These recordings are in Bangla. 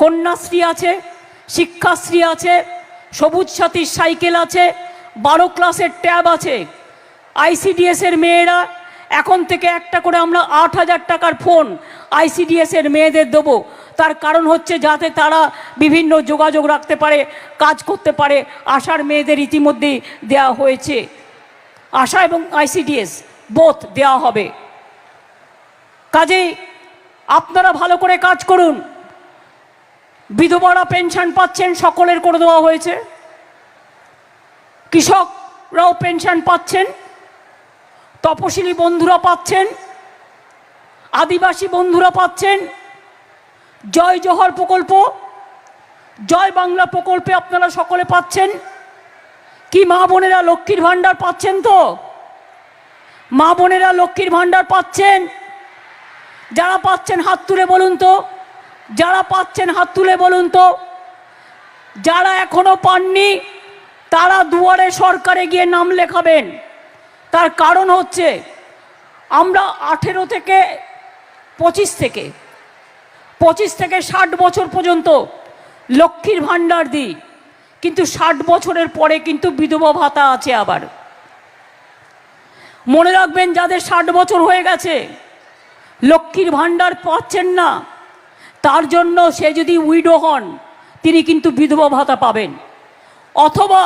কন্যাশ্রী আছে, শিক্ষাশ্রী আছে, সবুজ সাথীর সাইকেল আছে, 12 ক্লাসের ট্যাব আছে। আইসিডিএসের মেয়েরা এখন থেকে একটা করে আমরা 8,000 টাকার ফোন আইসিডিএসের মেয়েদের দেবো। তার কারণ হচ্ছে যাতে তারা বিভিন্ন যোগাযোগ রাখতে পারে, কাজ করতে পারে। আশার মেয়েদের ইতিমধ্যেই দেওয়া হয়েছে, আশা এবং আইসিডিএস বোথ দেওয়া হবে। কাজেই আপনারা ভালো করে কাজ করুন। বিধবারা পেনশন পাচ্ছেন, সকলের করে দেওয়া হয়েছে। কৃষকরাও পেনশন পাচ্ছেন, তপশিলি বন্ধুরা পাচ্ছেন, আদিবাসী বন্ধুরা পাচ্ছেন। জয় জোহর প্রকল্প, জয় বাংলা প্রকল্পে আপনারা সকলে পাচ্ছেন। কি মা বোনেরা লক্ষ্মীর ভাণ্ডার পাচ্ছেন? তো মা বোনেরা লক্ষ্মীর ভাণ্ডার পাচ্ছেন? যারা পাচ্ছেন হাত তুলে বলুন তো, যারা পাচ্ছেন হাত তুলে বলুন তো। যারা এখনো পাননি তারা দুয়ারে সরকারে গিয়ে নাম লেখাবেন। তার কারণ হচ্ছে আমরা 18 থেকে 25 থেকে 60 বছর পর্যন্ত লক্ষ্মীর ভাণ্ডার দিই, কিন্তু 60 বছরের পরে কিন্তু বিধবা ভাতা আছে। আবার মনে রাখবেন, যাদের 60 বছর হয়ে গেছে লক্ষ্মীর ভাণ্ডার পাচ্ছেন না, তার জন্য সে যদি উইডো হন তিনি কিন্তু বিধবা ভাতা পাবেন, অথবা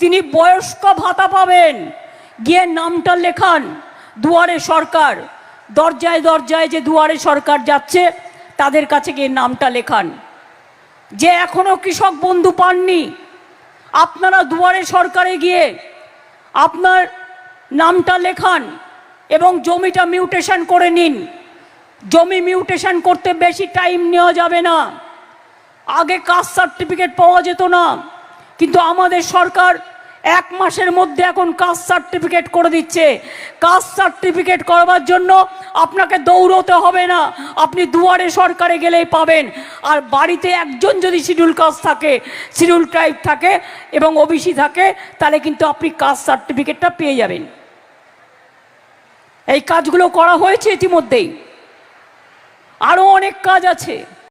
তিনি বয়স্ক ভাতা পাবেন। গিয়ে নামটা লেখান দুয়ারে সরকার, দরজায় দরজায় যে দুয়ারে সরকার যাচ্ছে তাদের কাছে গিয়ে নামটা লেখান। যে এখনো কৃষক বন্ধু পাননি, আপনারা দুয়ারে সরকারে গিয়ে আপনার নামটা লেখান এবং জমিটা মিউটেশন করে নিন। জমি মিউটেশন করতে বেশি টাইম নেওয়া যাবে না। আগে কাস্ট সার্টিফিকেট পাওয়া যেত না, কিন্তু আমাদের সরকার 1 মাসের মধ্যে এখন কাস্ট সার্টিফিকেট করে দিচ্ছে। কাস্ট সার্টিফিকেট করবার জন্য আপনাকে দৌড়তে হবে না, আপনি দুয়ারে সরকারে গেলেই পাবেন। আর বাড়িতে একজন যদি শিডিউল কাস্ট থাকে, শিডিউল ট্রাইব থাকে এবং ওবিসি থাকে, তাহলে কিন্তু আপনি কাস্ট সার্টিফিকেটটা পেয়ে যাবেন। এই কাজগুলো করা হয়েছে ইতিমধ্যেই, আরও অনেক কাজ আছে।